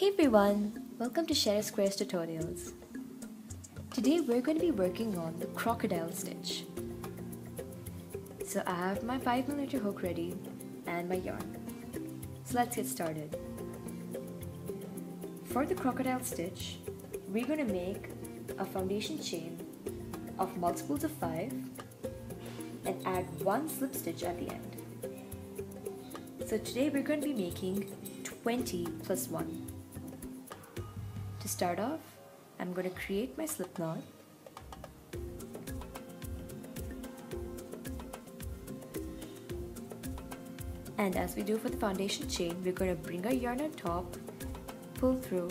Hey everyone, welcome to Share Squares Tutorials. Today we're going to be working on the crocodile stitch. So I have my 5mm hook ready and my yarn. So let's get started. For the crocodile stitch, we're going to make a foundation chain of multiples of 5 and add one slip stitch at the end. So today we're going to be making 20 plus 1. To start off, I'm going to create my slip knot. And as we do for the foundation chain, we're going to bring our yarn on top, pull through,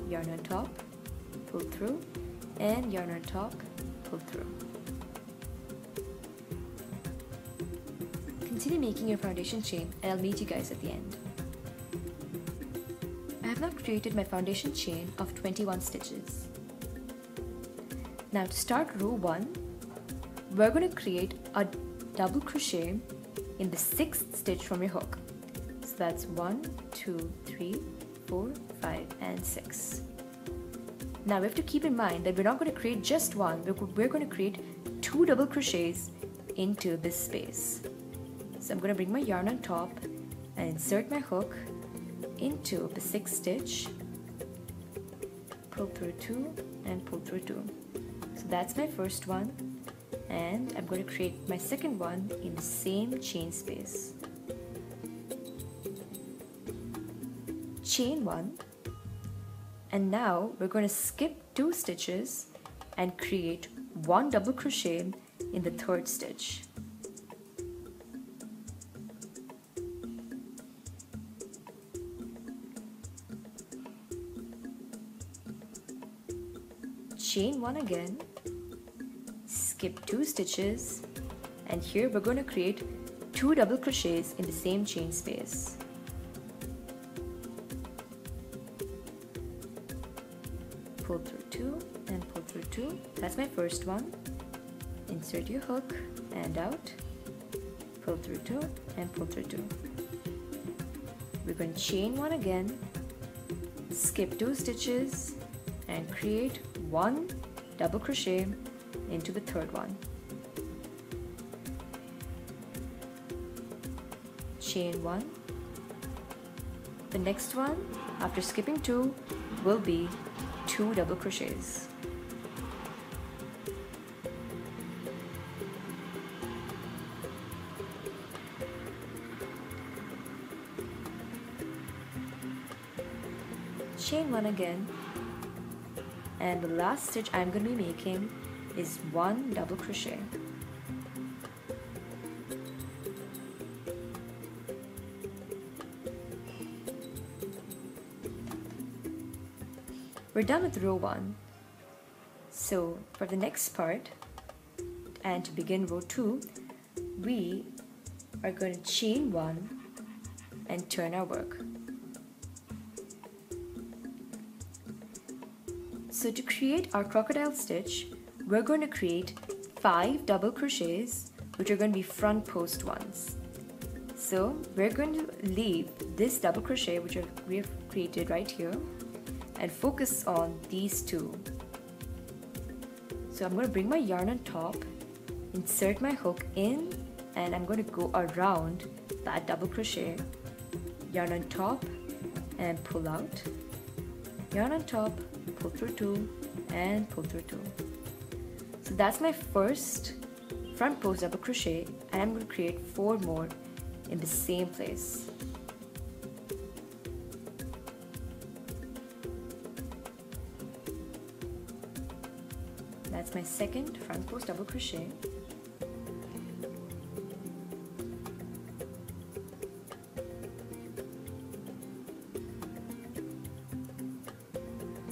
yarn on top, pull through, and yarn on top, pull through. Continue making your foundation chain and I'll meet you guys at the end. I have now created my foundation chain of 21 stitches. Now to start row 1, we're going to create a double crochet in the 6th stitch from your hook. So that's 1, 2, 3, 4, 5 and 6. Now we have to keep in mind that we're not going to create just one, we're going to create 2 double crochets into this space. So I'm going to bring my yarn on top and insert my hook into the 6th stitch, pull through 2 and pull through 2. So that's my first one, and I'm going to create my second one in the same chain space. Chain 1, and now we're going to skip 2 stitches and create 1 double crochet in the 3rd stitch. Chain 1 again, skip 2 stitches, and here we're going to create 2 double crochets in the same chain space. Pull through 2 and pull through 2. That's my first one. Insert your hook and out. Pull through 2 and pull through 2. We're going to chain 1 again, skip 2 stitches, and create 1 double crochet into the 3rd one. Chain 1. The next one, after skipping 2, will be 2 double crochets. Chain 1 again. And the last stitch I'm going to be making is 1 double crochet. We're done with row 1. So for the next part, and to begin row 2, we are going to chain 1 and turn our work. So to create our crocodile stitch, we're going to create 5 double crochets, which are going to be front post ones. So we're going to leave this double crochet, which we have created right here, and focus on these 2. So I'm going to bring my yarn on top, insert my hook in, and I'm going to go around that double crochet, yarn on top, and pull out, yarn on top, pull through 2 and pull through 2. So that's my first front post double crochet, and I'm going to create 4 more in the same place. That's my second front post double crochet.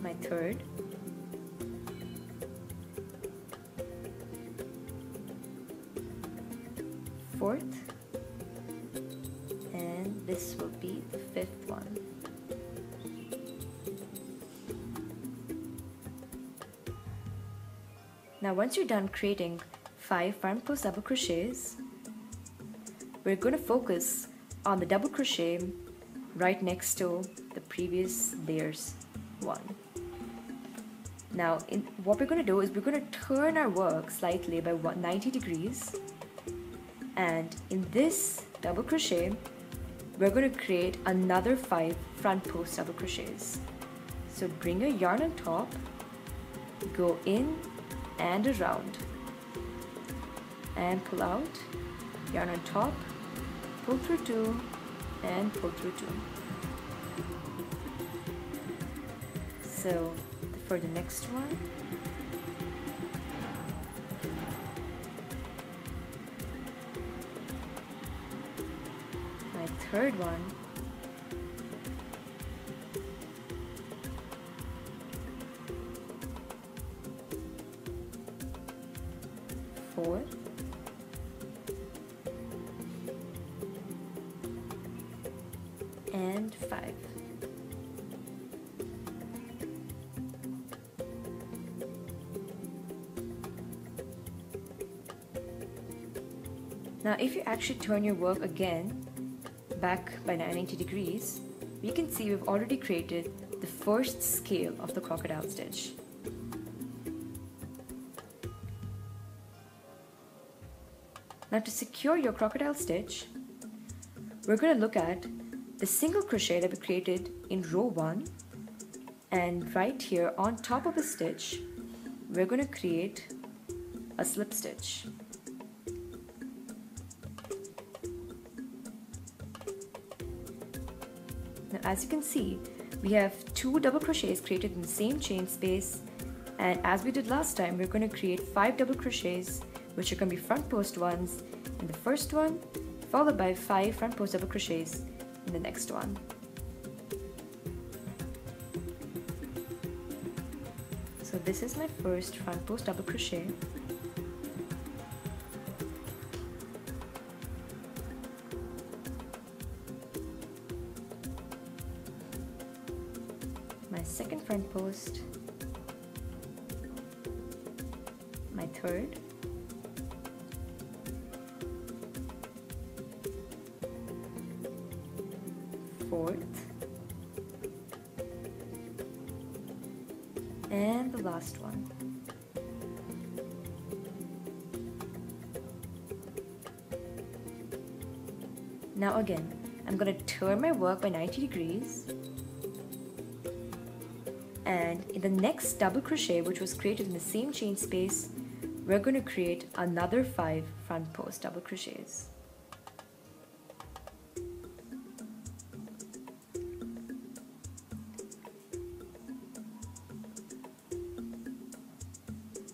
My third, fourth, and this will be the 5th one. Now once you're done creating 5 front post double crochets, we're going to focus on the double crochet right next to the previous layer's one. Now what we're going to do is we're going to turn our work slightly by 90 degrees, and in this double crochet we're going to create another 5 front post double crochets. So bring your yarn on top, go in and around, and pull out, yarn on top, pull through 2 and pull through 2. So for the next one, my third one, fourth, and 5. Now if you actually turn your work again back by 90 degrees, we can see we've already created the first scale of the crocodile stitch. Now to secure your crocodile stitch, we're going to look at the single crochet that we created in row 1, and right here on top of the stitch we're going to create a slip stitch. Now as you can see, we have 2 double crochets created in the same chain space, and as we did last time, we're going to create 5 double crochets, which are going to be front post ones in the first one, followed by 5 front post double crochets in the next one. So this is my first front post double crochet. My second front post, my third, fourth, and the last one. Now again, I'm going to turn my work by 90 degrees, and in the next double crochet, which was created in the same chain space, we're going to create another 5 front post double crochets.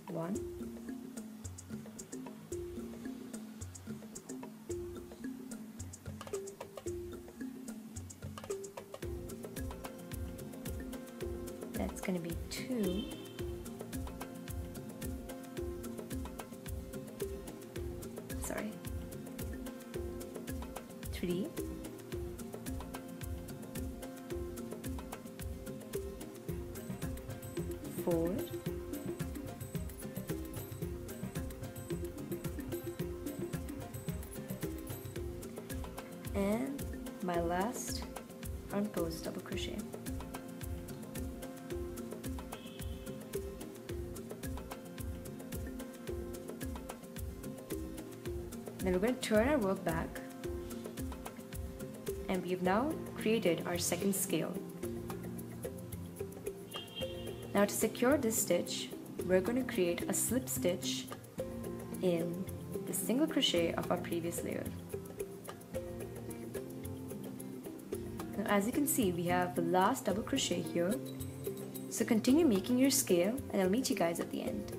One, that's going to be 2, sorry, 3, 4, and my last front post double crochet. Then we're going to turn our work back, and we've now created our second scale. Now to secure this stitch, we're going to create a slip stitch in the single crochet of our previous layer. Now as you can see, we have the last double crochet here, so continue making your scale and I'll meet you guys at the end.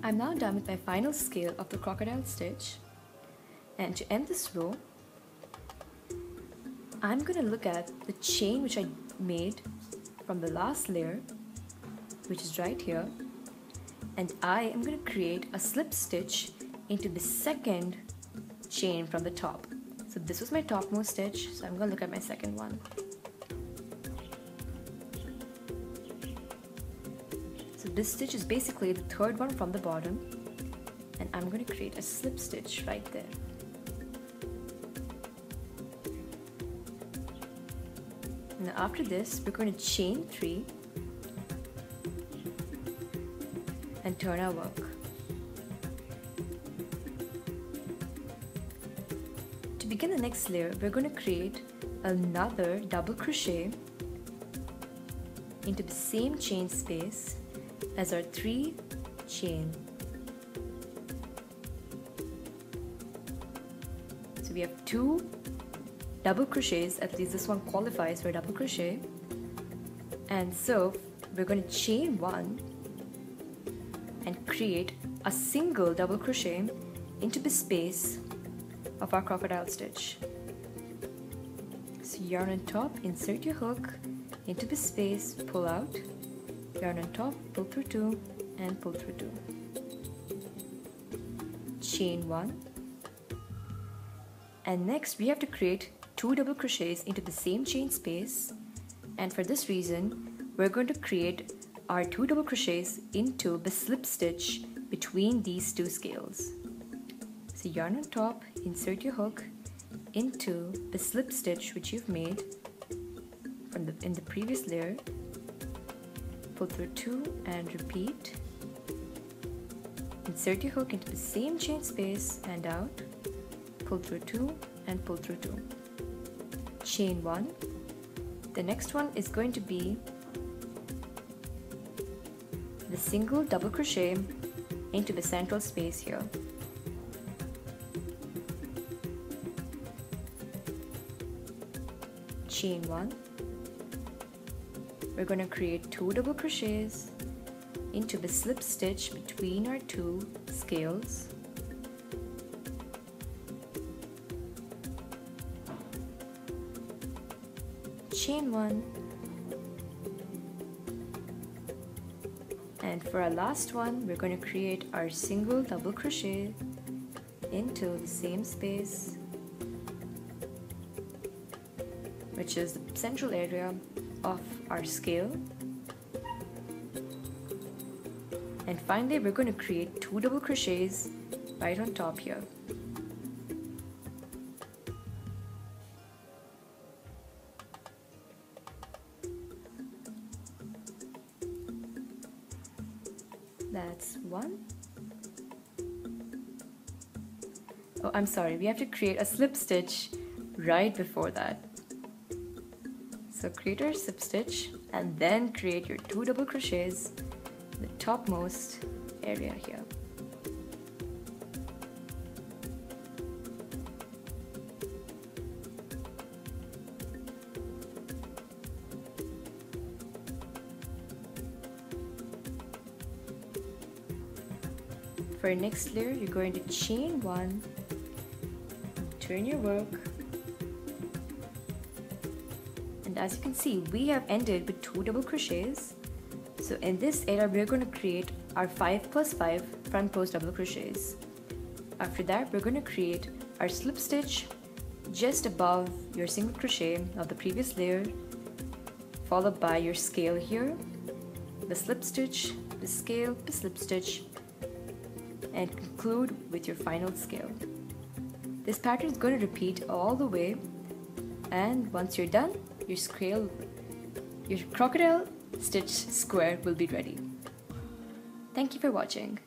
I'm now done with my final scale of the crocodile stitch, and to end this row, I'm going to look at the chain which I made from the last layer, which is right here, and I am going to create a slip stitch into the second chain from the top. So this was my topmost stitch, so I'm going to look at my second one. So this stitch is basically the third one from the bottom, and I'm going to create a slip stitch right there. Now after this, we're going to chain 3 and turn our work. To begin the next layer, we're going to create another double crochet into the same chain space as our 3 chain. So we have 2 double crochets, at least this one qualifies for a double crochet, and so we're going to chain 1 and create a single double crochet into the space of our crocodile stitch. So yarn on top, insert your hook into the space, pull out, yarn on top, pull through 2 and pull through 2. Chain 1, and next we have to create 2 double crochets into the same chain space, and for this reason we're going to create our 2 double crochets into the slip stitch between these 2 scales. So yarn on top, insert your hook into the slip stitch which you've made from in the previous layer, pull through 2 and repeat, insert your hook into the same chain space and out, pull through 2 and pull through 2. Chain 1. The next one is going to be the single double crochet into the central space here. Chain 1. We're going to create 2 double crochets into the slip stitch between our 2 scales. Chain 1, and for our last one we're going to create our single double crochet into the same space, which is the central area of our scale. And finally we're going to create 2 double crochets right on top here. That's 1. Oh, I'm sorry, we have to create a slip stitch right before that. So create our slip stitch and then create your 2 double crochets in the topmost area here. For our next layer, you're going to chain 1, turn your work, and as you can see, we have ended with 2 double crochets. So in this area, we're going to create our 5 plus 5 front post double crochets. After that, we're going to create our slip stitch just above your single crochet of the previous layer, followed by your scale here, the slip stitch, the scale, the slip stitch, and conclude with your final scale. This pattern is going to repeat all the way, and once you're done, your crocodile stitch square will be ready. Thank you for watching.